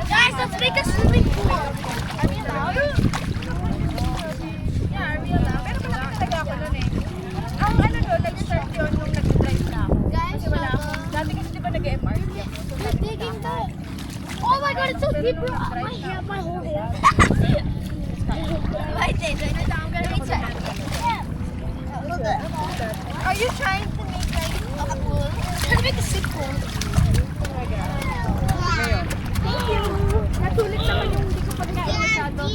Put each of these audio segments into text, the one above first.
Guys, let's make a swimming pool. Are we allowed? Yeah, are we allowed? Pero malaki talaga ako nun eh. Ang ano doon, nag-start yun nung nag-drive na ako. Guys, Kasi wala ako. Dati kasi di ba nag-MRT ako. So, You're digging that. Oh my god, it's so deep, bro. My hair, my whole hair. Wait, Jason, I'm gonna reach it. Are you trying to make like A pool. Trying to make a sick pool. Thank you. Natulik naman yung hindi ko pagkain masyado. No,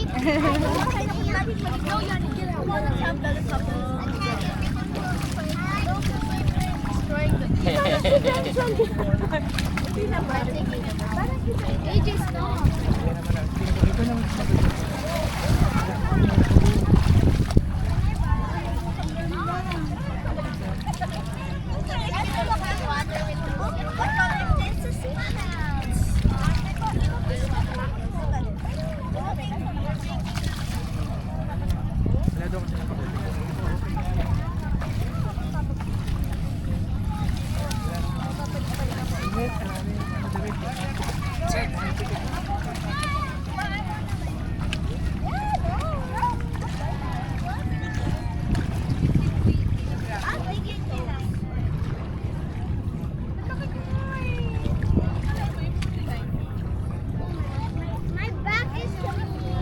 you have to get out. Let's have that. Let's have that. AJ, stop. My back is killing me.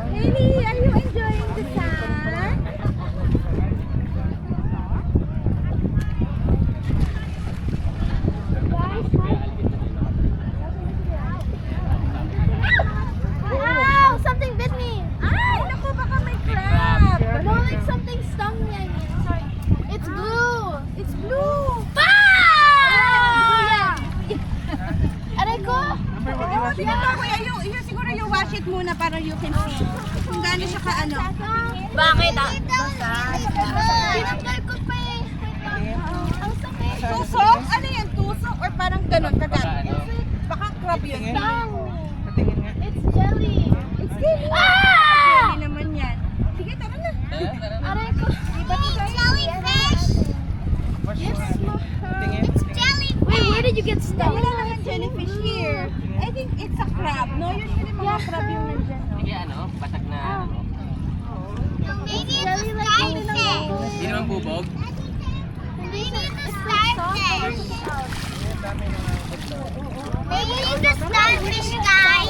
Haley, are you enjoying the sun? Ow! Something bit me. Ay, naku, baka may crab. No, like something stung me. I mean, sorry. It's blue. It's blue. Ah! Aray ko. Oo, tingnan mo, kuya. Yung siguro you wash it muna para you can see kung gaano siya kaano. Bakit? Tinanggal ko pa eh. Ang sakit. Tusok? Ano yan? Tusok? Or parang ganon kagat? Baka crab yun. Stung. It's jelly. It's jelly. Ah! Jelly naman yan. Sige, tara na. Aray ko. Jellyfish. It's jelly. Wait, where did you get stung? Wala naman jellyfish here. I think it's a crab. No, usually mga crab yung nandyan. No? Sige, ano? Batak na ano? Maybe it's a starfish. Hindi naman bubog. Maybe it's a starfish. Maybe it's a starfish, guys.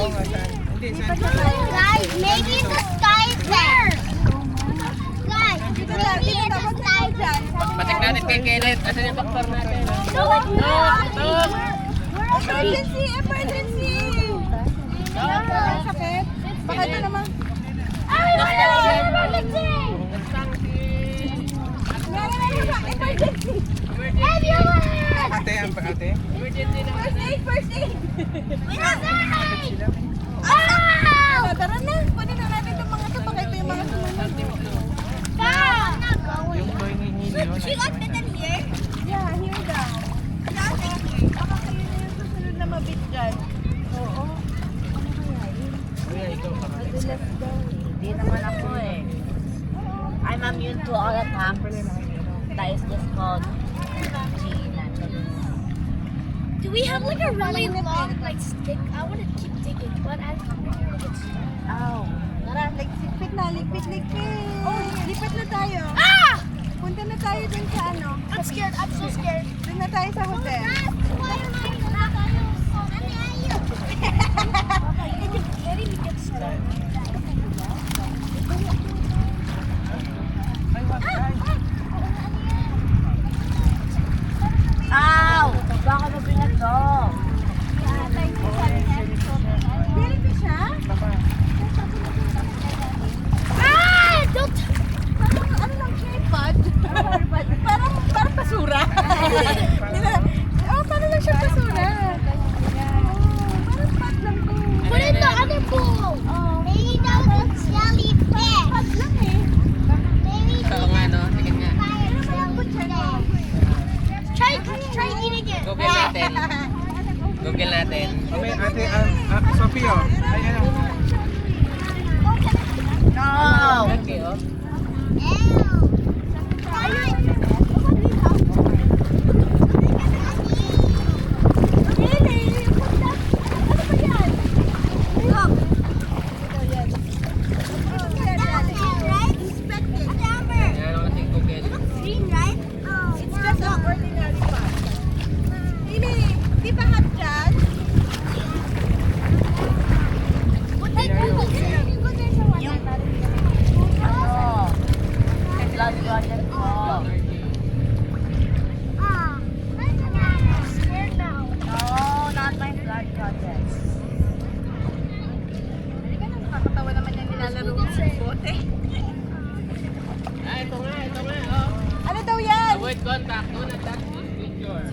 Guys, maybe it's a starfish. Guys, maybe it's a starfish. Batak natin kay Kenneth. Asan yung doktor natin? Look! Emergency! Emergency! Ang sakit. Baka ito naman. Ay, wala! Emergency! Emergency! Ambulance! Ate, ang ate? First aid! First aid! Ow! Tara na! Kunin na natin itong mga ito. Baka ito yung mga sumunod. Stop! Yung boy ni She got bitten here? Yeah, here daw. Baka kayo na yung susunod na mabit dyan. Oo. Kuya, ikaw pa. Hindi naman ako eh. I'm immune to all attacks. That is just called Gina. Do we have like a really long like stick? I want to keep digging, but I don't know if it's... Ow. Tara, ligpit na. Ligpit. Oh, lipat na tayo. Ah! Punta na tayo dun sa ano. I'm scared. I'm so scared. Dun na tayo sa hotel. Why am I not? Very big scared. Ow! Baka mo binato. Jellyfish ha? Ah! Don't... Ano lang siya? Bud? Parang basura. Oh, natin. Google natin. May ate, Sophie oh. Ay, ano? No! Okay, oh. Ayan ako natin Google. It's just an ordinary pasta. Hindi, di ba hot dyan? Ano? Blood project ko. No, not my blood project. Nakakatawa naman yung nilalaro ko sa bote. Ah, ito nga, oh. Ano daw yan? Avoid contact, do not touch this picture.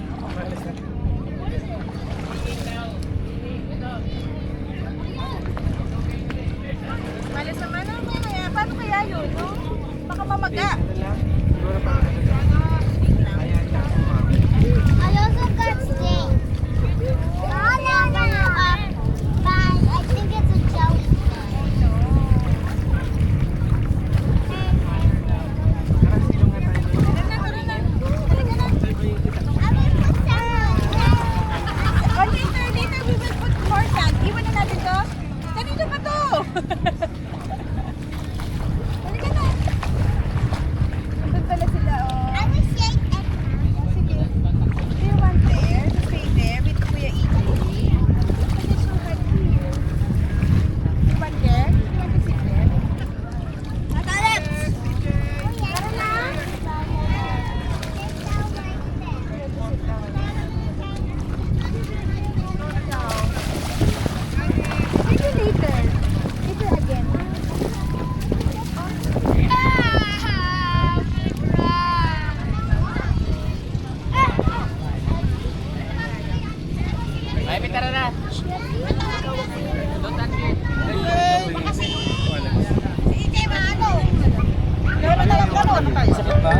Malas naman ako kaya. Paano kaya yun, no? Baka mamaga. Siguro pa. Ayan, I also got steak. I think it's a jellyfish. nakasilong nga tayo. Tara na. Halika na. On later, we will put more sand. Iwan na natin to. Kanino pa to? Halika na. Andun pala sila, oh. Oh, sige. Do you want there? To stay there with Kuya Iggy? It's so hot here. You want there? You want to sit there? Maybe later. Later again. Ay, tara na. Don't touch it.